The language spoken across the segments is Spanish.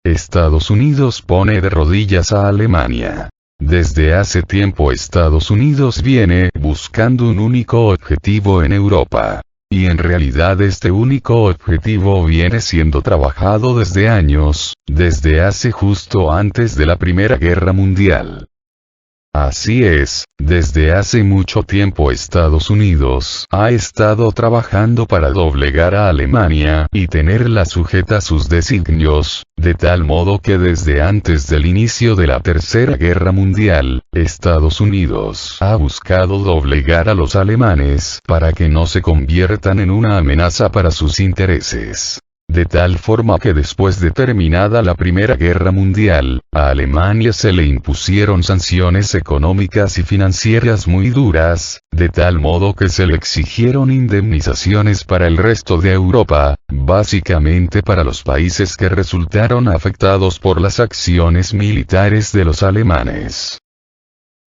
Estados Unidos pone de rodillas a Alemania. Desde hace tiempo Estados Unidos viene buscando un único objetivo en Europa. Y en realidad este único objetivo viene siendo trabajado desde años, desde hace justo antes de la Primera Guerra Mundial. Así es, desde hace mucho tiempo Estados Unidos ha estado trabajando para doblegar a Alemania y tenerla sujeta a sus designios, de tal modo que desde antes del inicio de la Tercera Guerra Mundial, Estados Unidos ha buscado doblegar a los alemanes para que no se conviertan en una amenaza para sus intereses. De tal forma que después de terminada la Primera Guerra Mundial, a Alemania se le impusieron sanciones económicas y financieras muy duras, de tal modo que se le exigieron indemnizaciones para el resto de Europa, básicamente para los países que resultaron afectados por las acciones militares de los alemanes.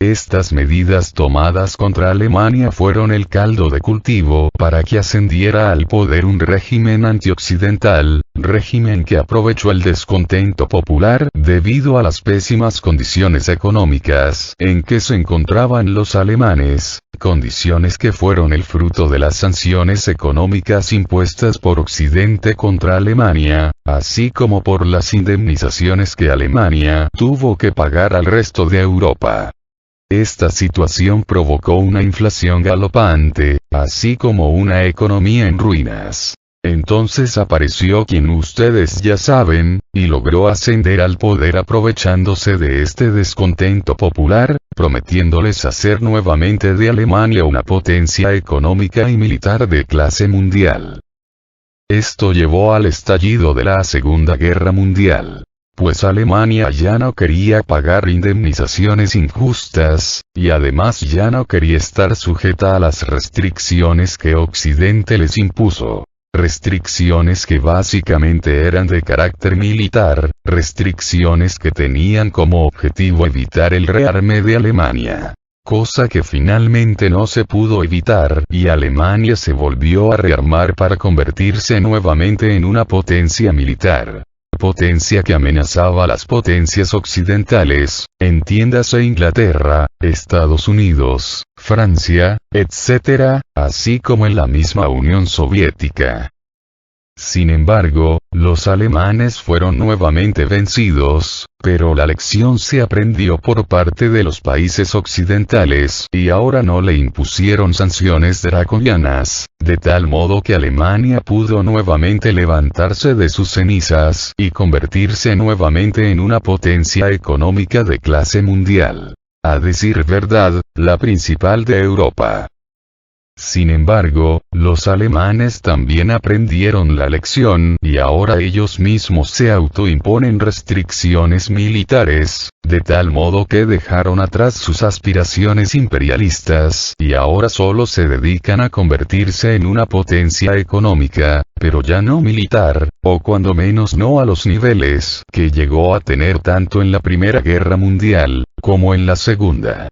Estas medidas tomadas contra Alemania fueron el caldo de cultivo para que ascendiera al poder un régimen antioccidental, régimen que aprovechó el descontento popular debido a las pésimas condiciones económicas en que se encontraban los alemanes, condiciones que fueron el fruto de las sanciones económicas impuestas por Occidente contra Alemania, así como por las indemnizaciones que Alemania tuvo que pagar al resto de Europa. Esta situación provocó una inflación galopante, así como una economía en ruinas. Entonces apareció quien ustedes ya saben, y logró ascender al poder aprovechándose de este descontento popular, prometiéndoles hacer nuevamente de Alemania una potencia económica y militar de clase mundial. Esto llevó al estallido de la Segunda Guerra Mundial. Pues Alemania ya no quería pagar indemnizaciones injustas, y además ya no quería estar sujeta a las restricciones que Occidente les impuso. Restricciones que básicamente eran de carácter militar, restricciones que tenían como objetivo evitar el rearme de Alemania. Cosa que finalmente no se pudo evitar y Alemania se volvió a rearmar para convertirse nuevamente en una potencia militar. Potencia que amenazaba a las potencias occidentales, entiéndase Inglaterra, Estados Unidos, Francia, etc., así como en la misma Unión Soviética. Sin embargo, los alemanes fueron nuevamente vencidos, pero la lección se aprendió por parte de los países occidentales y ahora no le impusieron sanciones draconianas, de tal modo que Alemania pudo nuevamente levantarse de sus cenizas y convertirse nuevamente en una potencia económica de clase mundial. A decir verdad, la principal de Europa. Sin embargo, los alemanes también aprendieron la lección y ahora ellos mismos se autoimponen restricciones militares, de tal modo que dejaron atrás sus aspiraciones imperialistas y ahora solo se dedican a convertirse en una potencia económica, pero ya no militar, o cuando menos no a los niveles que llegó a tener tanto en la Primera Guerra Mundial, como en la Segunda.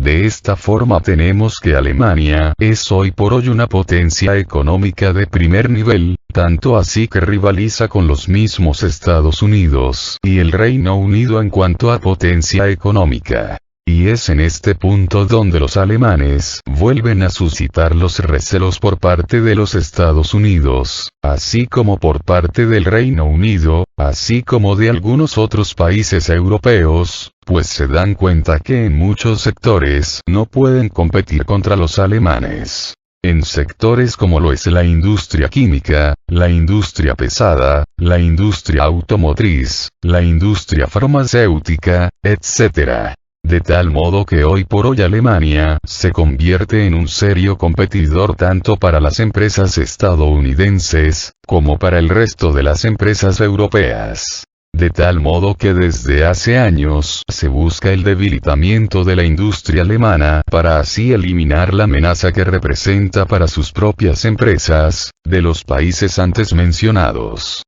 De esta forma tenemos que Alemania es hoy por hoy una potencia económica de primer nivel, tanto así que rivaliza con los mismos Estados Unidos y el Reino Unido en cuanto a potencia económica. Y es en este punto donde los alemanes vuelven a suscitar los recelos por parte de los Estados Unidos, así como por parte del Reino Unido, así como de algunos otros países europeos, pues se dan cuenta que en muchos sectores no pueden competir contra los alemanes. En sectores como lo es la industria química, la industria pesada, la industria automotriz, la industria farmacéutica, etc. De tal modo que hoy por hoy Alemania se convierte en un serio competidor tanto para las empresas estadounidenses, como para el resto de las empresas europeas. De tal modo que desde hace años se busca el debilitamiento de la industria alemana para así eliminar la amenaza que representa para sus propias empresas, de los países antes mencionados.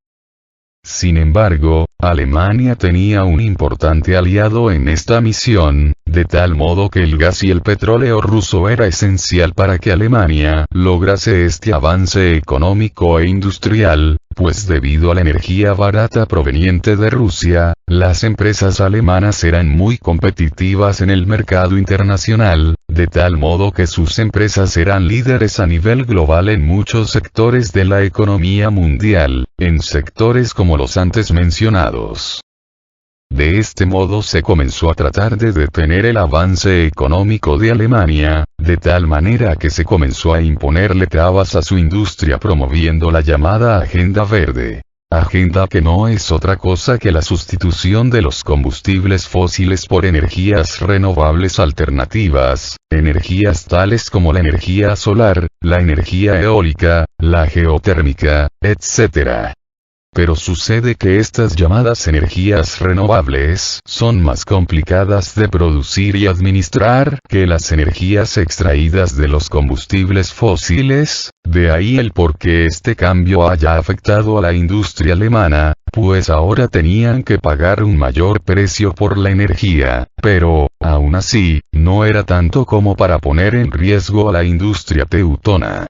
Sin embargo, Alemania tenía un importante aliado en esta misión, de tal modo que el gas y el petróleo ruso era esencial para que Alemania lograse este avance económico e industrial, pues debido a la energía barata proveniente de Rusia, las empresas alemanas eran muy competitivas en el mercado internacional, de tal modo que sus empresas eran líderes a nivel global en muchos sectores de la economía mundial, en sectores como los antes mencionados. De este modo se comenzó a tratar de detener el avance económico de Alemania, de tal manera que se comenzó a imponerle trabas a su industria promoviendo la llamada Agenda Verde. Agenda que no es otra cosa que la sustitución de los combustibles fósiles por energías renovables alternativas, energías tales como la energía solar, la energía eólica, la geotérmica, etc. Pero sucede que estas llamadas energías renovables son más complicadas de producir y administrar que las energías extraídas de los combustibles fósiles, de ahí el por qué este cambio haya afectado a la industria alemana, pues ahora tenían que pagar un mayor precio por la energía, pero, aún así, no era tanto como para poner en riesgo a la industria teutona.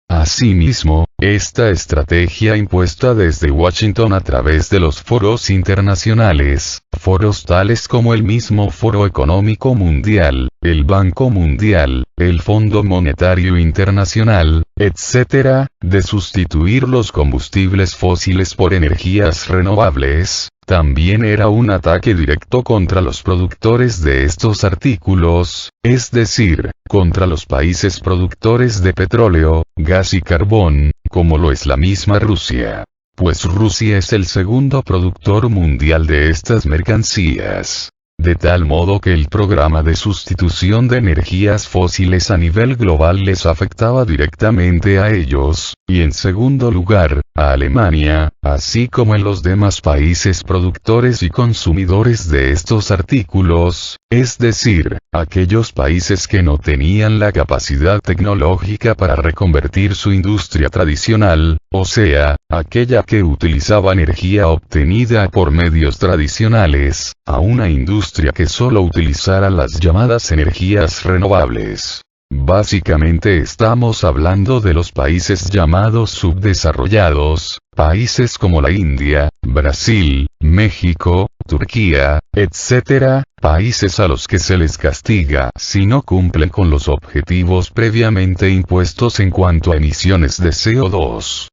Asimismo, esta estrategia impuesta desde Washington a través de los foros internacionales, foros tales como el mismo Foro Económico Mundial, el Banco Mundial, el Fondo Monetario Internacional, etc., de sustituir los combustibles fósiles por energías renovables, también era un ataque directo contra los productores de estos artículos, es decir, contra los países productores de petróleo, gas y carbón, como lo es la misma Rusia. Pues Rusia es el segundo productor mundial de estas mercancías. De tal modo que el programa de sustitución de energías fósiles a nivel global les afectaba directamente a ellos, y en segundo lugar, a Alemania, así como en los demás países productores y consumidores de estos artículos, es decir, aquellos países que no tenían la capacidad tecnológica para reconvertir su industria tradicional, o sea, aquella que utilizaba energía obtenida por medios tradicionales, a una industria que solo utilizara las llamadas energías renovables. Básicamente estamos hablando de los países llamados subdesarrollados, países como la India, Brasil, México, Turquía, etc., países a los que se les castiga si no cumplen con los objetivos previamente impuestos en cuanto a emisiones de CO2.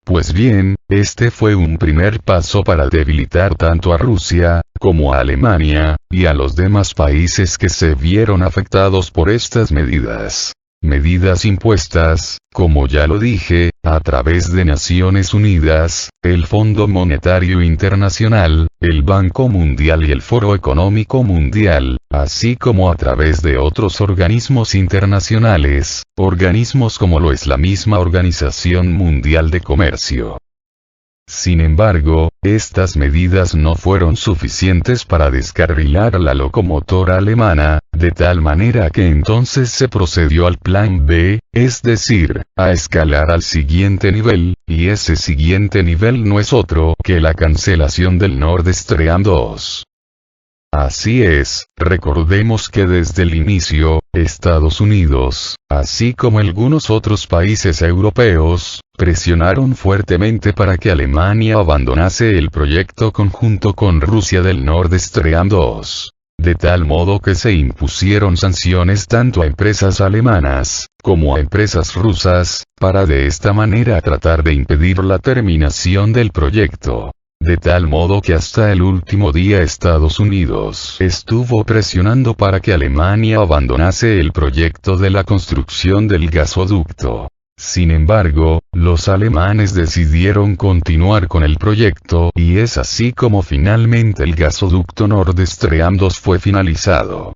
Pues bien, este fue un primer paso para debilitar tanto a Rusia, como a Alemania, y a los demás países que se vieron afectados por estas medidas. Medidas impuestas, como ya lo dije, a través de Naciones Unidas, el Fondo Monetario Internacional, el Banco Mundial y el Foro Económico Mundial, así como a través de otros organismos internacionales, organismos como lo es la misma Organización Mundial de Comercio. Sin embargo, estas medidas no fueron suficientes para descarrilar a la locomotora alemana, de tal manera que entonces se procedió al plan B, es decir, a escalar al siguiente nivel, y ese siguiente nivel no es otro que la cancelación del Nord Stream 2. Así es, recordemos que desde el inicio, Estados Unidos, así como algunos otros países europeos, presionaron fuertemente para que Alemania abandonase el proyecto conjunto con Rusia del Nord Stream 2. De tal modo que se impusieron sanciones tanto a empresas alemanas, como a empresas rusas, para de esta manera tratar de impedir la terminación del proyecto. De tal modo que hasta el último día Estados Unidos estuvo presionando para que Alemania abandonase el proyecto de la construcción del gasoducto. Sin embargo, los alemanes decidieron continuar con el proyecto y es así como finalmente el gasoducto Nord Stream 2 fue finalizado.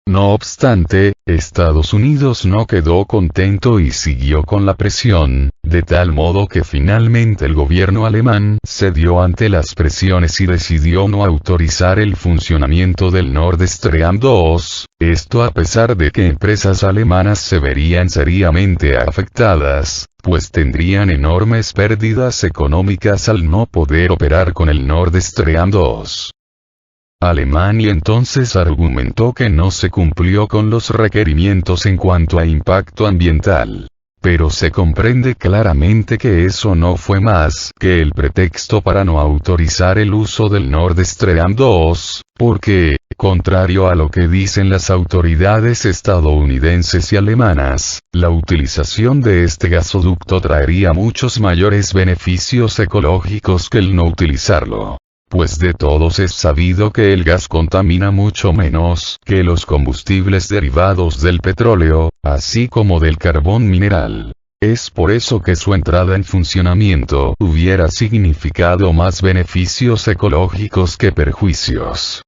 No obstante, Estados Unidos no quedó contento y siguió con la presión, de tal modo que finalmente el gobierno alemán cedió ante las presiones y decidió no autorizar el funcionamiento del Nord Stream 2, esto a pesar de que empresas alemanas se verían seriamente afectadas, pues tendrían enormes pérdidas económicas al no poder operar con el Nord Stream 2. Alemania entonces argumentó que no se cumplió con los requerimientos en cuanto a impacto ambiental. pero se comprende claramente que eso no fue más que el pretexto para no autorizar el uso del Nord Stream 2, porque, contrario a lo que dicen las autoridades estadounidenses y alemanas, la utilización de este gasoducto traería muchos mayores beneficios ecológicos que el no utilizarlo. Pues de todos es sabido que el gas contamina mucho menos que los combustibles derivados del petróleo, así como del carbón mineral. Es por eso que su entrada en funcionamiento hubiera significado más beneficios ecológicos que perjuicios.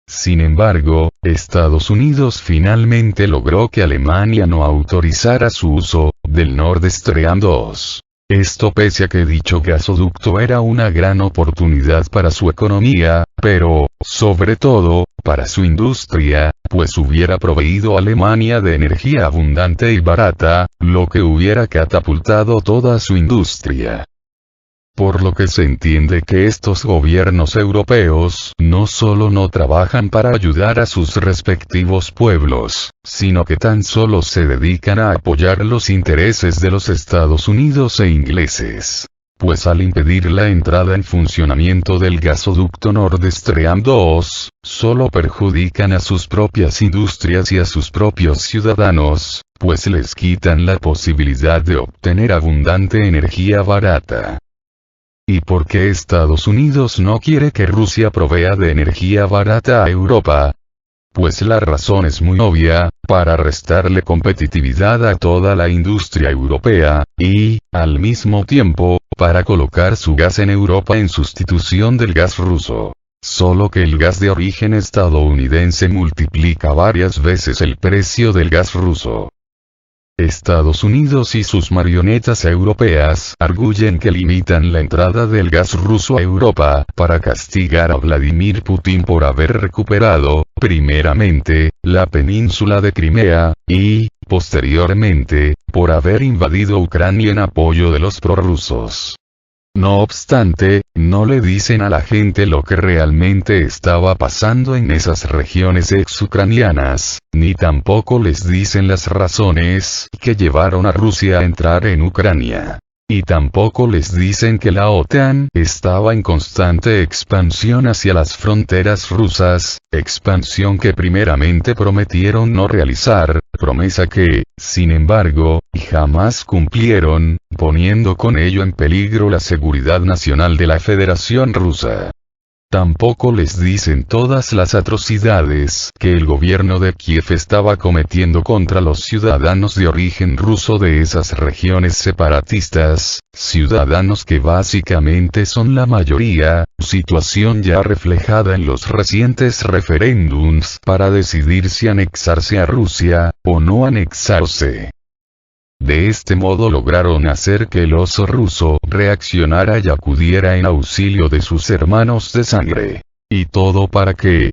Sin embargo, Estados Unidos finalmente logró que Alemania no autorizara su uso del Nord Stream 2. Esto pese a que dicho gasoducto era una gran oportunidad para su economía, pero, sobre todo, para su industria, pues hubiera proveído a Alemania de energía abundante y barata, lo que hubiera catapultado toda su industria. Por lo que se entiende que estos gobiernos europeos no solo no trabajan para ayudar a sus respectivos pueblos, sino que tan solo se dedican a apoyar los intereses de los Estados Unidos e ingleses. Pues al impedir la entrada en funcionamiento del gasoducto Nord Stream 2, solo perjudican a sus propias industrias y a sus propios ciudadanos, pues les quitan la posibilidad de obtener abundante energía barata. ¿Y por qué Estados Unidos no quiere que Rusia provea de energía barata a Europa? Pues la razón es muy obvia, para restarle competitividad a toda la industria europea, y, al mismo tiempo, para colocar su gas en Europa en sustitución del gas ruso. Solo que el gas de origen estadounidense multiplica varias veces el precio del gas ruso. Estados Unidos y sus marionetas europeas arguyen que limitan la entrada del gas ruso a Europa para castigar a Vladimir Putin por haber recuperado, primeramente, la península de Crimea, y, posteriormente, por haber invadido Ucrania en apoyo de los prorrusos. No obstante, no le dicen a la gente lo que realmente estaba pasando en esas regiones ex-ucranianas, ni tampoco les dicen las razones que llevaron a Rusia a entrar en Ucrania. Y tampoco les dicen que la OTAN estaba en constante expansión hacia las fronteras rusas, expansión que primeramente prometieron no realizar, promesa que, sin embargo, jamás cumplieron, poniendo con ello en peligro la seguridad nacional de la Federación Rusa. Tampoco les dicen todas las atrocidades que el gobierno de Kiev estaba cometiendo contra los ciudadanos de origen ruso de esas regiones separatistas, ciudadanos que básicamente son la mayoría, situación ya reflejada en los recientes referéndums para decidir si anexarse a Rusia, o no anexarse. De este modo lograron hacer que el oso ruso reaccionara y acudiera en auxilio de sus hermanos de sangre. ¿Y todo para qué?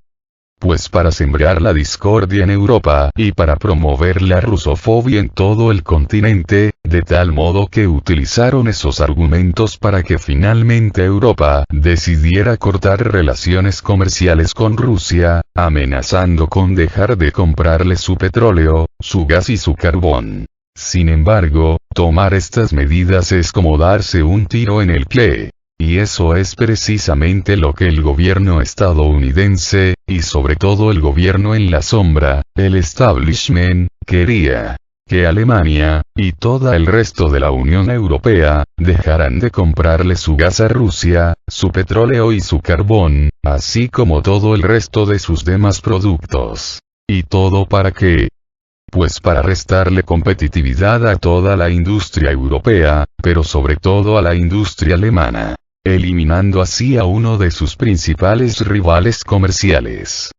Pues para sembrar la discordia en Europa y para promover la rusofobia en todo el continente, de tal modo que utilizaron esos argumentos para que finalmente Europa decidiera cortar relaciones comerciales con Rusia, amenazando con dejar de comprarle su petróleo, su gas y su carbón. Sin embargo, tomar estas medidas es como darse un tiro en el pie. Y eso es precisamente lo que el gobierno estadounidense, y sobre todo el gobierno en la sombra, el establishment, quería. Que Alemania, y todo el resto de la Unión Europea, dejaran de comprarle su gas a Rusia, su petróleo y su carbón, así como todo el resto de sus demás productos. ¿Y todo para qué? Pues para restarle competitividad a toda la industria europea, pero sobre todo a la industria alemana, eliminando así a uno de sus principales rivales comerciales.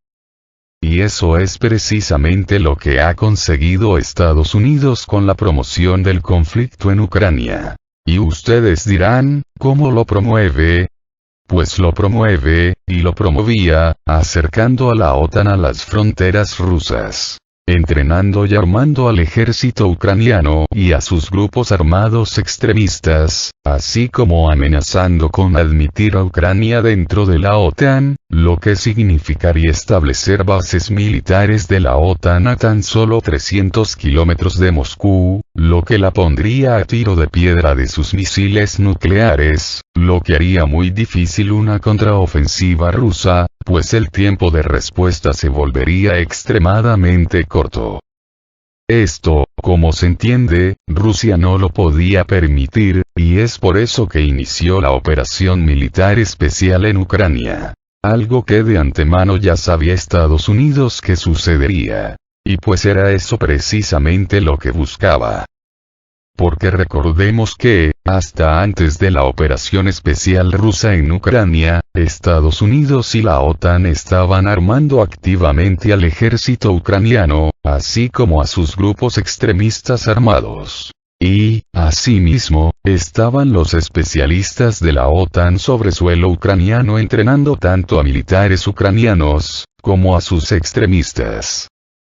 Y eso es precisamente lo que ha conseguido Estados Unidos con la promoción del conflicto en Ucrania. Y ustedes dirán, ¿cómo lo promueve? Pues lo promueve, y lo promovía, acercando a la OTAN a las fronteras rusas. entrenando y armando al ejército ucraniano y a sus grupos armados extremistas, así como amenazando con admitir a Ucrania dentro de la OTAN, lo que significaría establecer bases militares de la OTAN a tan solo 300 kilómetros de Moscú, lo que la pondría a tiro de piedra de sus misiles nucleares, lo que haría muy difícil una contraofensiva rusa, pues el tiempo de respuesta se volvería extremadamente corto. Esto, como se entiende, Rusia no lo podía permitir, y es por eso que inició la operación militar especial en Ucrania. Algo que de antemano ya sabía Estados Unidos que sucedería. Y pues era eso precisamente lo que buscaba. Porque recordemos que, hasta antes de la operación especial rusa en Ucrania, Estados Unidos y la OTAN estaban armando activamente al ejército ucraniano, así como a sus grupos extremistas armados. Y, asimismo, estaban los especialistas de la OTAN sobre suelo ucraniano entrenando tanto a militares ucranianos, como a sus extremistas.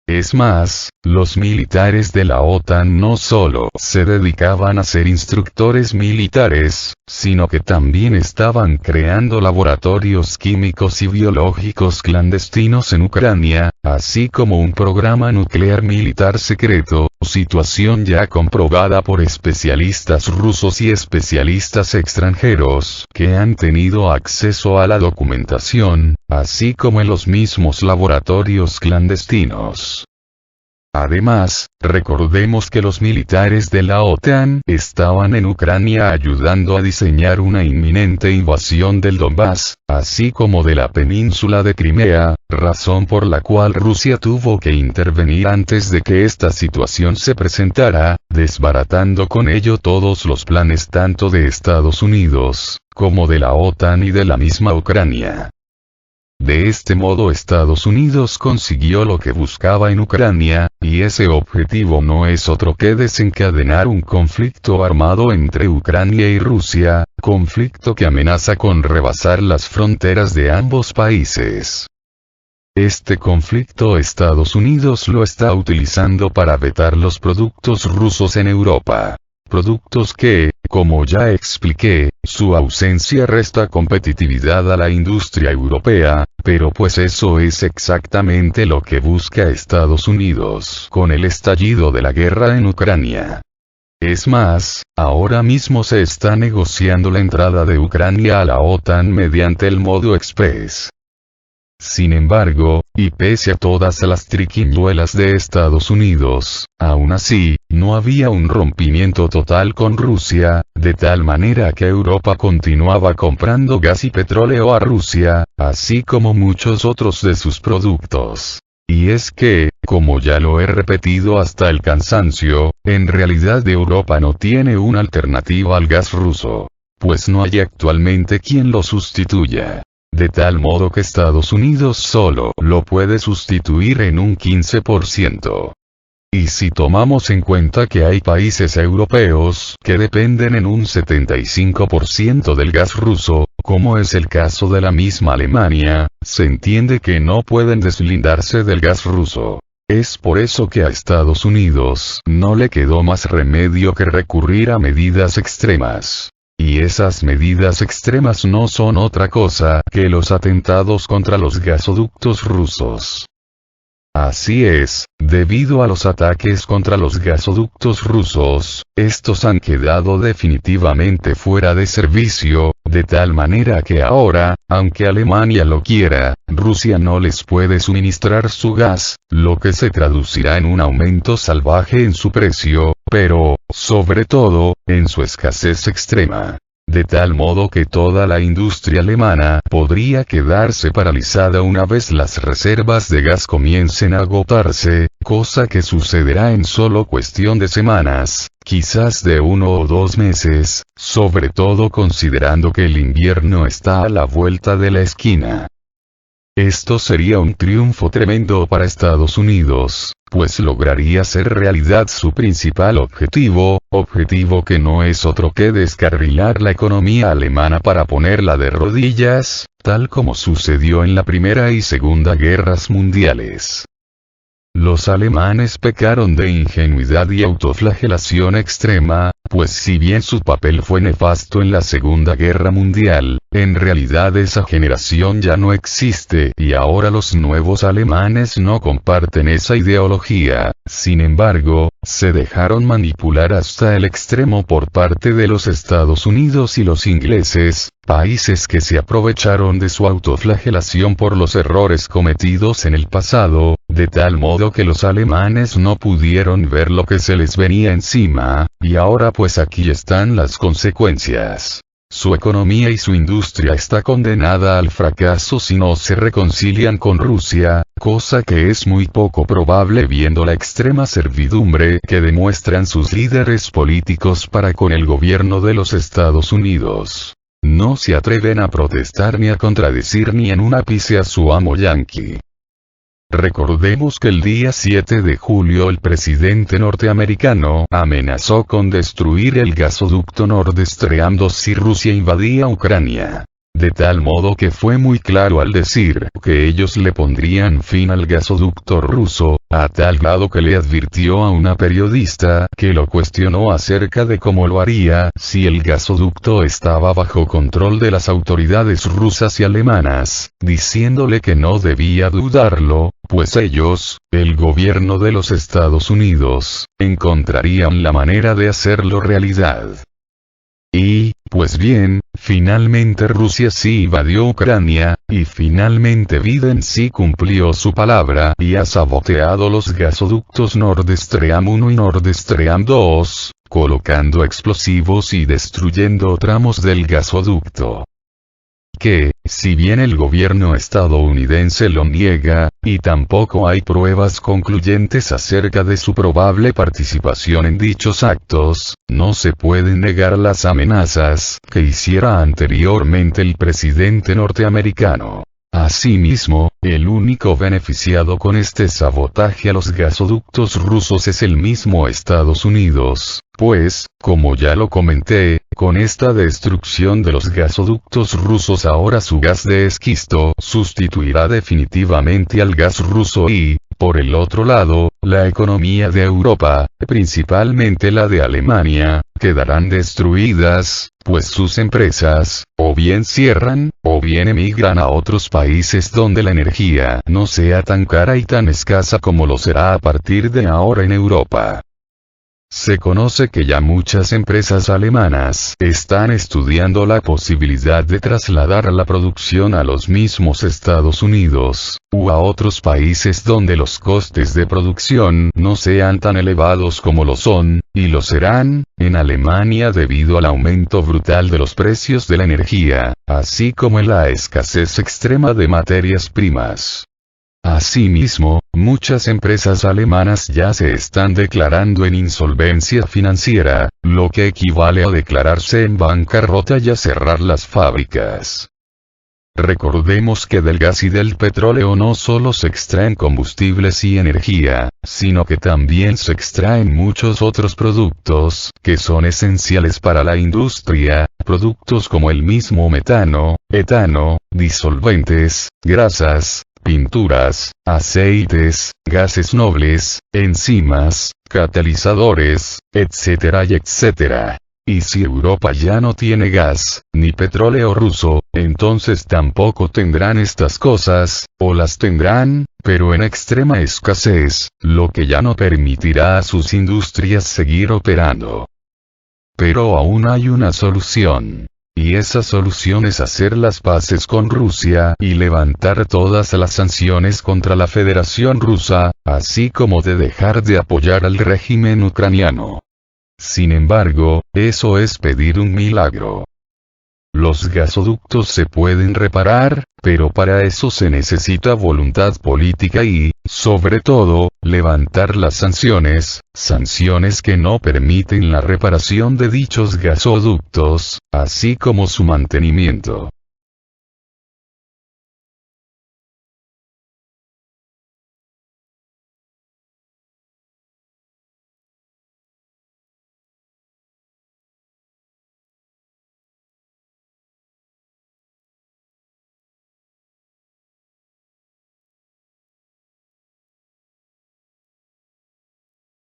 Es más, los militares de la OTAN no solo se dedicaban a ser instructores militares, sino que también estaban creando laboratorios químicos y biológicos clandestinos en Ucrania, así como un programa nuclear militar secreto, situación ya comprobada por especialistas rusos y especialistas extranjeros que han tenido acceso a la documentación, así como en los mismos laboratorios clandestinos. Además, recordemos que los militares de la OTAN estaban en Ucrania ayudando a diseñar una inminente invasión del Donbass, así como de la península de Crimea, razón por la cual Rusia tuvo que intervenir antes de que esta situación se presentara, desbaratando con ello todos los planes tanto de Estados Unidos, como de la OTAN y de la misma Ucrania. De este modo Estados Unidos consiguió lo que buscaba en Ucrania, y ese objetivo no es otro que desencadenar un conflicto armado entre Ucrania y Rusia, conflicto que amenaza con rebasar las fronteras de ambos países. Este conflicto Estados Unidos lo está utilizando para vetar los productos rusos en Europa. Productos que, como ya expliqué, su ausencia resta competitividad a la industria europea, pero pues eso es exactamente lo que busca Estados Unidos con el estallido de la guerra en Ucrania. Es más, ahora mismo se está negociando la entrada de Ucrania a la OTAN mediante el modo express. Sin embargo, y pese a todas las triquiñuelas de Estados Unidos, aún así, no había un rompimiento total con Rusia, de tal manera que Europa continuaba comprando gas y petróleo a Rusia, así como muchos otros de sus productos. Y es que, como ya lo he repetido hasta el cansancio, en realidad Europa no tiene una alternativa al gas ruso. Pues no hay actualmente quien lo sustituya. De tal modo que Estados Unidos solo lo puede sustituir en un 15%. Y si tomamos en cuenta que hay países europeos que dependen en un 75% del gas ruso, como es el caso de la misma Alemania, se entiende que no pueden deslindarse del gas ruso. Es por eso que a Estados Unidos no le quedó más remedio que recurrir a medidas extremas. Y esas medidas extremas no son otra cosa que los atentados contra los gasoductos rusos. Así es, debido a los ataques contra los gasoductos rusos, estos han quedado definitivamente fuera de servicio, de tal manera que ahora, aunque Alemania lo quiera, Rusia no les puede suministrar su gas, lo que se traducirá en un aumento salvaje en su precio, pero, sobre todo, en su escasez extrema. De tal modo que toda la industria alemana podría quedarse paralizada una vez las reservas de gas comiencen a agotarse, cosa que sucederá en solo cuestión de semanas, quizás de 1 o 2 meses, sobre todo considerando que el invierno está a la vuelta de la esquina. Esto sería un triunfo tremendo para Estados Unidos, pues lograría hacer realidad su principal objetivo que no es otro que descarrilar la economía alemana para ponerla de rodillas, tal como sucedió en la Primera y Segunda Guerras Mundiales. Los alemanes pecaron de ingenuidad y autoflagelación extrema, pues si bien su papel fue nefasto en la Segunda Guerra Mundial, en realidad esa generación ya no existe y ahora los nuevos alemanes no comparten esa ideología. Sin embargo, se dejaron manipular hasta el extremo por parte de los Estados Unidos y los ingleses, países que se aprovecharon de su autoflagelación por los errores cometidos en el pasado, de tal modo que los alemanes no pudieron ver lo que se les venía encima, y ahora pues aquí están las consecuencias. Su economía y su industria está condenada al fracaso si no se reconcilian con Rusia, cosa que es muy poco probable viendo la extrema servidumbre que demuestran sus líderes políticos para con el gobierno de los Estados Unidos. No se atreven a protestar ni a contradecir ni en un ápice a su amo yanqui. Recordemos que el día 7 de julio el presidente norteamericano amenazó con destruir el gasoducto Nord Stream 2 si Rusia invadía Ucrania. De tal modo que fue muy claro al decir que ellos le pondrían fin al gasoducto ruso, a tal grado que le advirtió a una periodista que lo cuestionó acerca de cómo lo haría si el gasoducto estaba bajo control de las autoridades rusas y alemanas, diciéndole que no debía dudarlo, pues ellos, el gobierno de los Estados Unidos, encontrarían la manera de hacerlo realidad. Y, pues bien, finalmente Rusia sí invadió Ucrania, y finalmente Biden sí cumplió su palabra y ha saboteado los gasoductos Nord Stream 1 y Nord Stream 2, colocando explosivos y destruyendo tramos del gasoducto. Que, si bien el gobierno estadounidense lo niega, y tampoco hay pruebas concluyentes acerca de su probable participación en dichos actos, no se pueden negar las amenazas que hiciera anteriormente el presidente norteamericano. Asimismo, el único beneficiado con este sabotaje a los gasoductos rusos es el mismo Estados Unidos, pues, como ya lo comenté, con esta destrucción de los gasoductos rusos ahora su gas de esquisto sustituirá definitivamente al gas ruso y, por el otro lado, la economía de Europa, principalmente la de Alemania, quedarán destruidas, pues sus empresas, o bien cierran, o bien emigran a otros países donde la energía no sea tan cara y tan escasa como lo será a partir de ahora en Europa. Se conoce que ya muchas empresas alemanas están estudiando la posibilidad de trasladar la producción a los mismos Estados Unidos, u a otros países donde los costes de producción no sean tan elevados como lo son, y lo serán, en Alemania debido al aumento brutal de los precios de la energía, así como en la escasez extrema de materias primas. Asimismo, muchas empresas alemanas ya se están declarando en insolvencia financiera, lo que equivale a declararse en bancarrota y a cerrar las fábricas. Recordemos que del gas y del petróleo no solo se extraen combustibles y energía, sino que también se extraen muchos otros productos que son esenciales para la industria, productos como el mismo metano, etano, disolventes, grasas, pinturas, aceites, gases nobles, enzimas, catalizadores, etcétera y etcétera. Y si Europa ya no tiene gas, ni petróleo ruso, entonces tampoco tendrán estas cosas, o las tendrán, pero en extrema escasez, lo que ya no permitirá a sus industrias seguir operando. Pero aún hay una solución. Y esa solución es hacer las paces con Rusia y levantar todas las sanciones contra la Federación Rusa, así como de dejar de apoyar al régimen ucraniano. Sin embargo, eso es pedir un milagro. Los gasoductos se pueden reparar, pero para eso se necesita voluntad política y, sobre todo, levantar las sanciones que no permiten la reparación de dichos gasoductos, así como su mantenimiento.